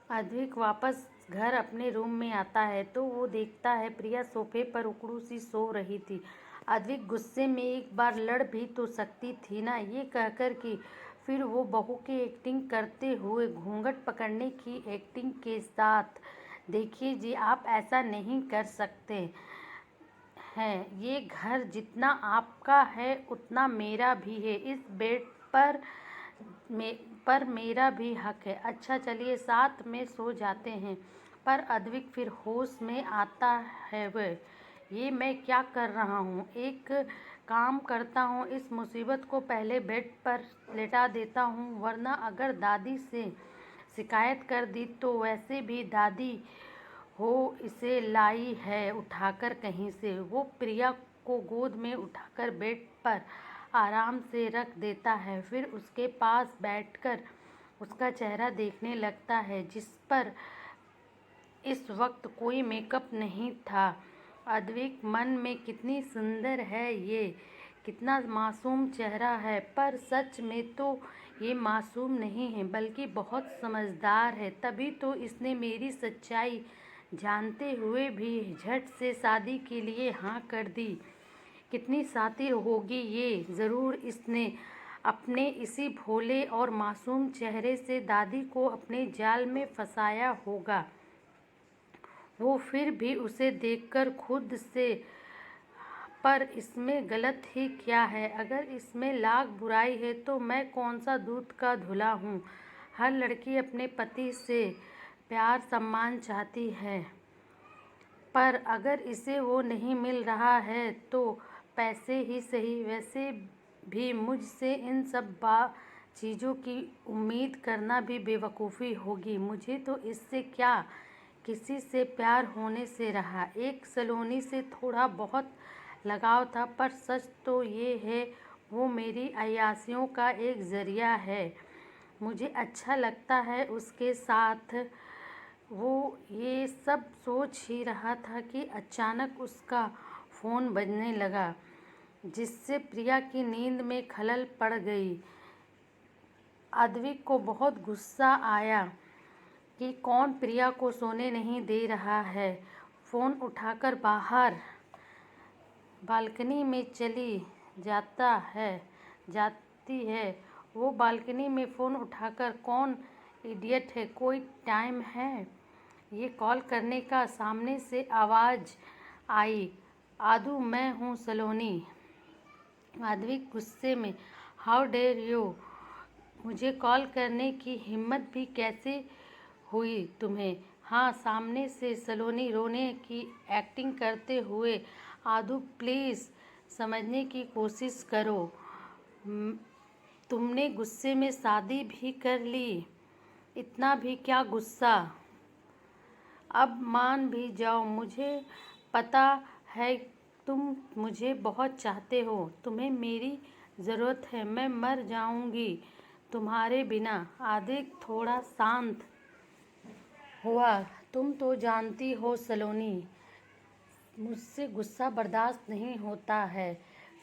अद्विक वापस घर अपने रूम में आता है तो वो देखता है प्रिया सोफे पर उकड़ू सी सो रही थी। अद्विक गुस्से में एक बार लड़ भी तो सकती थी ना, ये कहकर कि फिर वो बहू की एक्टिंग करते हुए घूंघट पकड़ने की एक्टिंग के साथ, देखिए जी आप ऐसा नहीं कर सकते हैं, ये घर जितना आपका है उतना मेरा भी है, इस बेड पर पर मेरा भी हक है। अच्छा चलिए साथ में सो जाते हैं। पर अद्विक फिर होश में आता है, वह ये मैं क्या कर रहा हूँ। एक काम करता हूँ, इस मुसीबत को पहले बेड पर लेटा देता हूँ, वरना अगर दादी से शिकायत कर दी तो वैसे भी दादी हो इसे लाई है उठाकर कहीं से। वो प्रिया को गोद में उठाकर बेड पर आराम से रख देता है, फिर उसके पास बैठकर उसका चेहरा देखने लगता है जिस पर इस वक्त कोई मेकअप नहीं था। अद्विक मन में कितनी सुंदर है ये, कितना मासूम चेहरा है, पर सच में तो ये मासूम नहीं है बल्कि बहुत समझदार है, तभी तो इसने मेरी सच्चाई जानते हुए भी झट से शादी के लिए हाँ कर दी। कितनी शातिर होगी ये, ज़रूर इसने अपने इसी भोले और मासूम चेहरे से दादी को अपने जाल में फंसाया होगा। वो फिर भी उसे देखकर खुद से, पर इसमें गलत ही क्या है, अगर इसमें लाख बुराई है तो मैं कौन सा दूध का धुला हूँ। हर लड़की अपने पति से प्यार सम्मान चाहती है, पर अगर इसे वो नहीं मिल रहा है तो पैसे ही सही, वैसे भी मुझसे इन सब चीज़ों की उम्मीद करना भी बेवकूफ़ी होगी। मुझे तो इससे क्या किसी से प्यार होने से रहा, एक सलोनी से थोड़ा बहुत लगाव था, पर सच तो ये है वो मेरी अय्यासियों का एक ज़रिया है, मुझे अच्छा लगता है उसके साथ। वो ये सब सोच ही रहा था कि अचानक उसका फ़ोन बजने लगा, जिससे प्रिया की नींद में खलल पड़ गई। अद्विक को बहुत गुस्सा आया कि कौन प्रिया को सोने नहीं दे रहा है। फ़ोन उठाकर बाहर बालकनी में चली जाती है। वो बालकनी में फ़ोन उठाकर, कौन इडियट है, कोई टाइम है ये कॉल करने का। सामने से आवाज़ आई, आदू मैं हूँ सलोनी। अद्विक गुस्से में, हाउ डेयर यू, मुझे कॉल करने की हिम्मत भी कैसे हुई तुम्हें। हाँ, सामने से सलोनी रोने की एक्टिंग करते हुए, आदू प्लीज़ समझने की कोशिश करो, तुमने गुस्से में शादी भी कर ली, इतना भी क्या गुस्सा, अब मान भी जाओ, मुझे पता है तुम मुझे बहुत चाहते हो, तुम्हें मेरी ज़रूरत है, मैं मर जाऊंगी तुम्हारे बिना। आदिक थोड़ा शांत हुआ, तुम तो जानती हो सलोनी मुझसे गुस्सा बर्दाश्त नहीं होता है,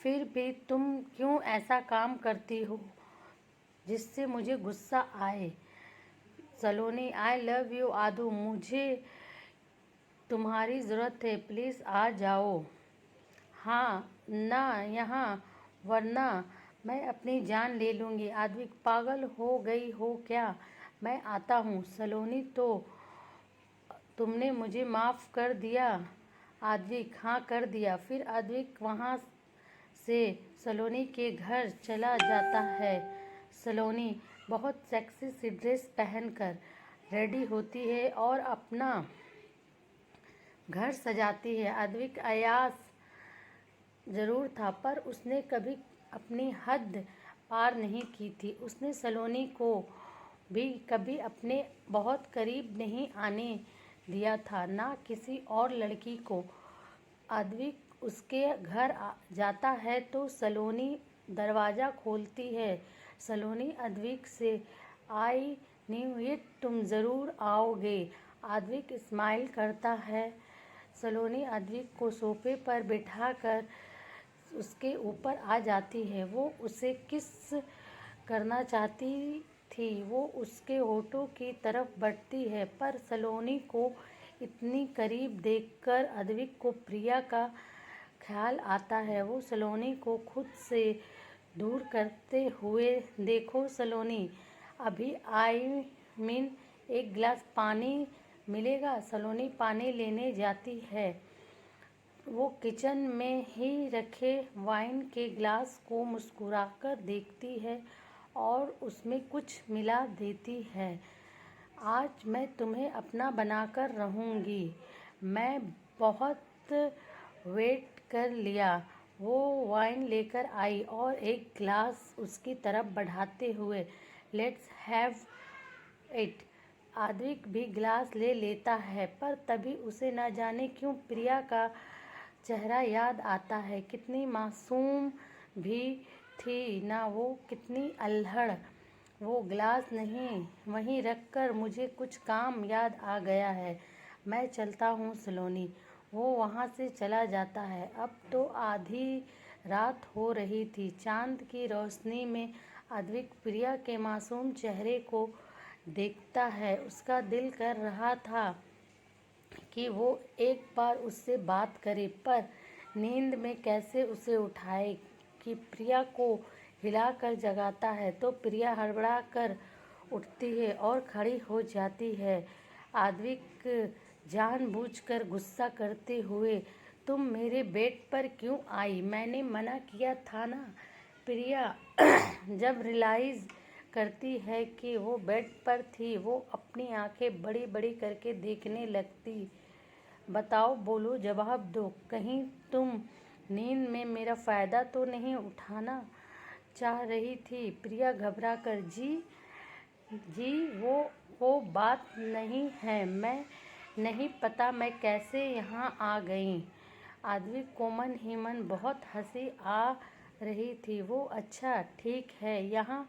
फिर भी तुम क्यों ऐसा काम करती हो जिससे मुझे गुस्सा आए। सलोनी, आई लव यू आदू, मुझे तुम्हारी ज़रूरत है, प्लीज़ आ जाओ। हाँ ना यहाँ, वरना मैं अपनी जान ले लूँगी। आद्विक, पागल हो गई हो क्या, मैं आता हूँ। सलोनी, तो तुमने मुझे माफ़ कर दिया। आद्विक, हाँ कर दिया। फिर आद्विक वहाँ से सलोनी के घर चला जाता है। सलोनी बहुत सेक्सी सी ड्रेस पहनकर रेडी होती है और अपना घर सजाती है। आद्विक अयास ज़रूर था, पर उसने कभी अपनी हद पार नहीं की थी। उसने सलोनी को भी कभी अपने बहुत करीब नहीं आने दिया था, ना किसी और लड़की को। अद्विक उसके घर जाता है तो सलोनी दरवाज़ा खोलती है। सलोनी अद्विक से, आई न्यू इट, तुम ज़रूर आओगे। अद्विक स्माइल करता है। सलोनी अद्विक को सोफे पर बिठाकर उसके ऊपर आ जाती है। वो उसे किस करना चाहती थी वो उसके होठों की तरफ बढ़ती है, पर सलोनी को इतनी करीब देखकर अद्विक को प्रिया का ख्याल आता है। वो सलोनी को खुद से दूर करते हुए, देखो सलोनी, अभी आई मीन एक गिलास पानी मिलेगा। सलोनी पानी लेने जाती है। वो किचन में ही रखे वाइन के गिलास को मुस्कुराकर देखती है और उसमें कुछ मिला देती है। आज मैं तुम्हें अपना बनाकर रहूँगी। मैं बहुत वेट कर लिया। वो वाइन लेकर आई और एक ग्लास उसकी तरफ बढ़ाते हुए, लेट्स हैव इट। आद्विक भी गिलास ले लेता है, पर तभी उसे न जाने क्यों प्रिया का चेहरा याद आता है। कितनी मासूम भी थी ना वो, कितनी अल्हड़। वो गिलास नहीं वहीं रखकर, मुझे कुछ काम याद आ गया है, मैं चलता हूँ सलोनी। वो वहाँ से चला जाता है। अब तो आधी रात हो रही थी। चांद की रोशनी में अद्विक प्रिया के मासूम चेहरे को देखता है। उसका दिल कर रहा था कि वो एक बार उससे बात करे, पर नींद में कैसे उसे उठाए। कि प्रिया को हिलाकर जगाता है तो प्रिया हड़बड़ा कर उठती है और खड़ी हो जाती है। आद्विक जानबूझकर गुस्सा करते हुए, तुम मेरे बेड पर क्यों आई? मैंने मना किया था ना। प्रिया जब रियलाइज़ करती है कि वो बेड पर थी, वो अपनी आंखें बड़ी बड़ी करके देखने लगती। बताओ, बोलो, जवाब दो। कहीं तुम नींद में मेरा फ़ायदा तो नहीं उठाना चाह रही थी? प्रिया घबरा कर, जी जी वो बात नहीं है। मैं नहीं पता मैं कैसे यहाँ आ गई। आदमी को मन ही मन बहुत हंसी आ रही थी। वो, अच्छा ठीक है, यहाँ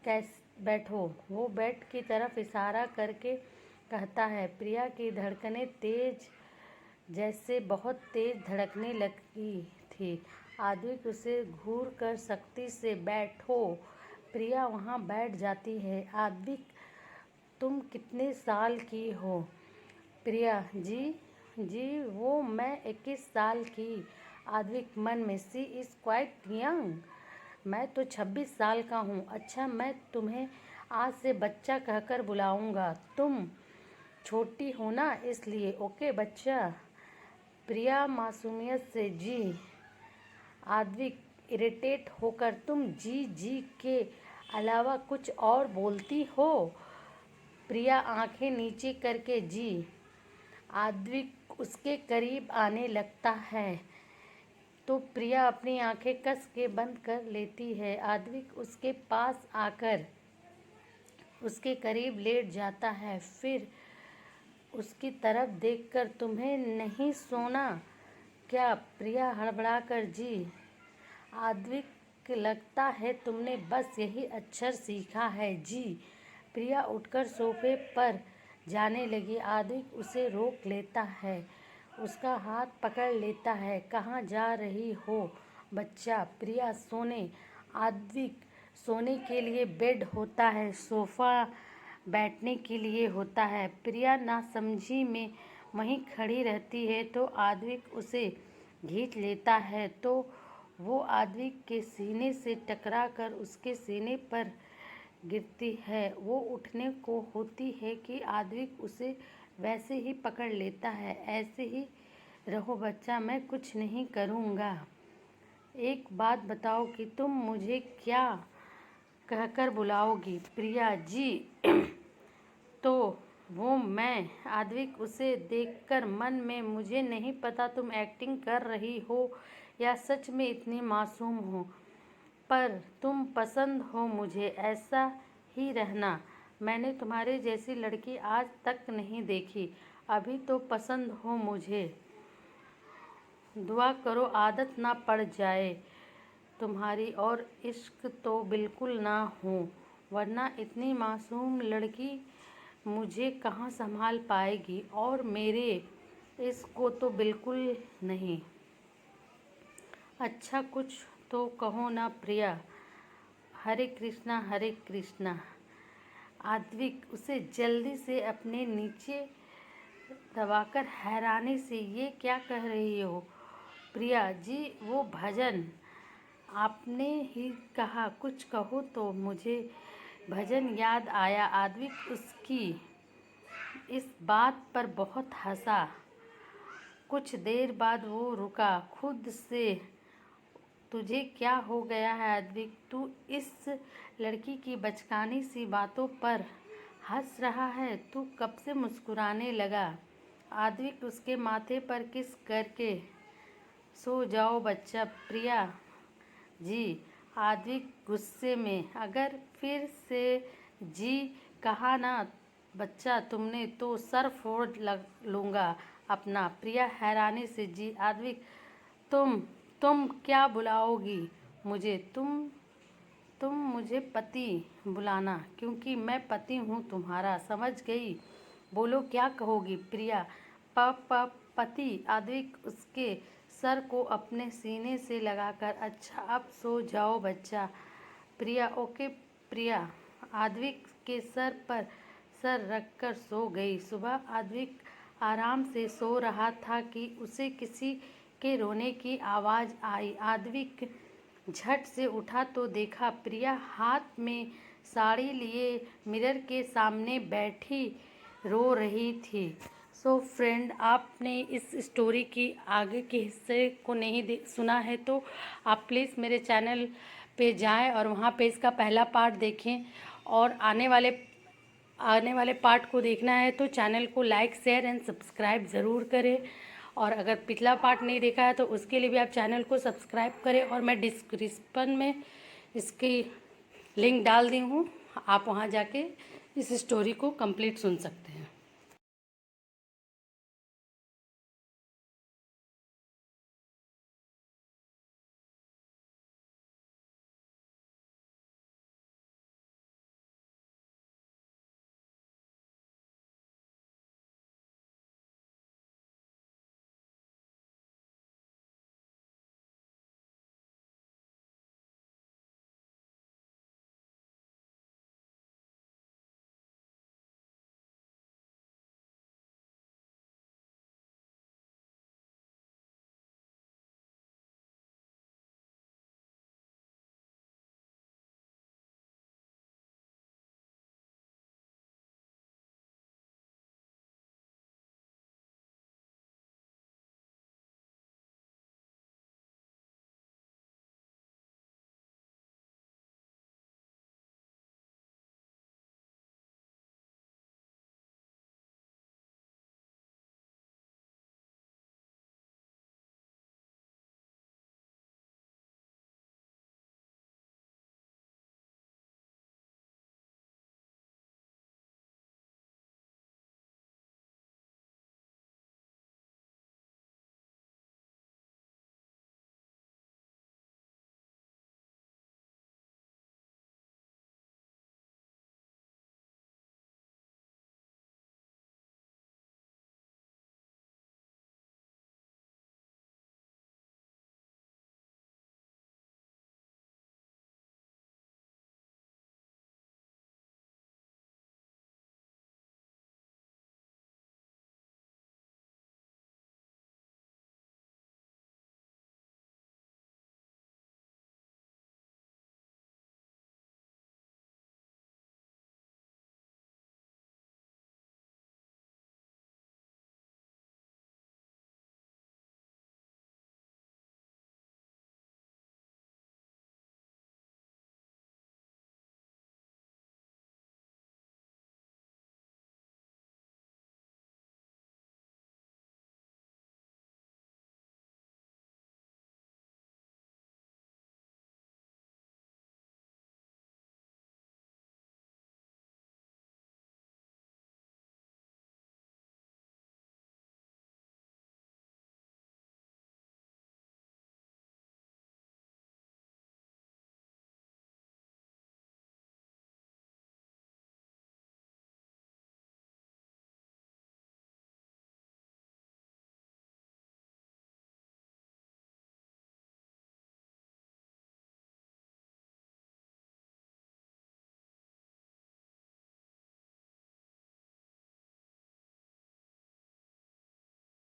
कैसे बैठो। वो बेड की तरफ इशारा करके कहता है। प्रिया की धड़कनें तेज, जैसे बहुत तेज धड़कने लगी थी। आदमी उसे घूर कर सख्ती से, बैठो। प्रिया वहाँ बैठ जाती है। आदमी, तुम कितने साल की हो? प्रिया, जी जी वो, मैं 21 साल की। आद्विक मन में, सी इज़ क्वाइट यंग। मैं तो 26 साल का हूँ। अच्छा, मैं तुम्हें आज से बच्चा कहकर बुलाऊंगा। तुम छोटी हो ना, इसलिए। ओके बच्चा। प्रिया मासूमियत से, जी। आद्विक इरिटेट होकर, तुम जी जी के अलावा कुछ और बोलती हो? प्रिया आंखें नीचे करके, जी। आद्विक उसके करीब आने लगता है तो प्रिया अपनी आंखें कस के बंद कर लेती है। आद्विक उसके पास आकर उसके करीब लेट जाता है, फिर उसकी तरफ देखकर, तुम्हें नहीं सोना क्या? प्रिया हड़बड़ाकर, जी। आद्विक, लगता है तुमने बस यही अक्षर सीखा है, जी। प्रिया उठकर सोफे पर जाने लगी। आद्विक उसे रोक लेता है, उसका हाथ पकड़ लेता है। कहाँ जा रही हो बच्चा? प्रिया, सोने। आद्विक, सोने के लिए बेड होता है, सोफ़ा बैठने के लिए होता है। प्रिया नासमझी में वहीं खड़ी रहती है तो आद्विक उसे खींच लेता है तो वो आद्विक के सीने से टकरा कर उसके सीने पर गिरती है। वो उठने को होती है कि आद्विक उसे वैसे ही पकड़ लेता है। ऐसे ही रहो बच्चा, मैं कुछ नहीं करूँगा। एक बात बताओ कि तुम मुझे क्या कहकर बुलाओगी? प्रिया, जी। तो वो मैं। आद्विक उसे देखकर मन में, मुझे नहीं पता तुम एक्टिंग कर रही हो या सच में इतनी मासूम हो, पर तुम पसंद हो मुझे, ऐसा ही रहना। मैंने तुम्हारे जैसी लड़की आज तक नहीं देखी। अभी तो पसंद हो मुझे। दुआ करो आदत ना पड़ जाए तुम्हारी, और इश्क तो बिल्कुल ना हो, वरना इतनी मासूम लड़की मुझे कहाँ संभाल पाएगी, और मेरे इश्क को तो बिल्कुल नहीं। अच्छा कुछ तो कहो ना प्रिया। हरे कृष्णा हरे कृष्णा। आद्विक उसे जल्दी से अपने नीचे दबाकर हैरानी से, ये क्या कह रही हो प्रिया जी? वो भजन आपने ही कहा, कुछ कहो तो। मुझे भजन याद आया। आद्विक उसकी इस बात पर बहुत हंसा। कुछ देर बाद वो रुका खुद से। तुझे क्या हो गया है आद्विक? तू इस लड़की की बचकानी सी बातों पर हंस रहा है। तू कब से मुस्कुराने लगा? आद्विक उसके माथे पर किस करके, सो जाओ बच्चा प्रिया जी। आद्विक गुस्से में, अगर फिर से जी कहा ना बच्चा तुमने तो सर फोड़ लूँगा अपना। प्रिया हैरानी से, जी आद्विक तुम क्या बुलाओगी मुझे? तुम मुझे पति बुलाना, क्योंकि मैं पति हूँ तुम्हारा, समझ गई? बोलो क्या कहोगी प्रिया? पति। आद्विक उसके सर को अपने सीने से लगाकर, अच्छा अब सो जाओ बच्चा। प्रिया, ओके प्रिया। आद्विक के सर पर सर रखकर सो गई। सुबह आद्विक आराम से सो रहा था कि उसे किसी के रोने की आवाज़ आई। आद्विक झट से उठा तो देखा प्रिया हाथ में साड़ी लिए मिरर के सामने बैठी रो रही थी। सो फ्रेंड, आपने इस स्टोरी की आगे के हिस्से को नहीं सुना है तो आप प्लीज़ मेरे चैनल पे जाएं और वहाँ पे इसका पहला पार्ट देखें। और आने वाले पार्ट को देखना है तो चैनल को लाइक शेयर एंड सब्सक्राइब ज़रूर करें। और अगर पिछला पार्ट नहीं देखा है तो उसके लिए भी आप चैनल को सब्सक्राइब करें। और मैं डिस्क्रिप्शन में इसकी लिंक डाल दी हूँ, आप वहाँ जाके इस स्टोरी को कंप्लीट सुन सकते हैं।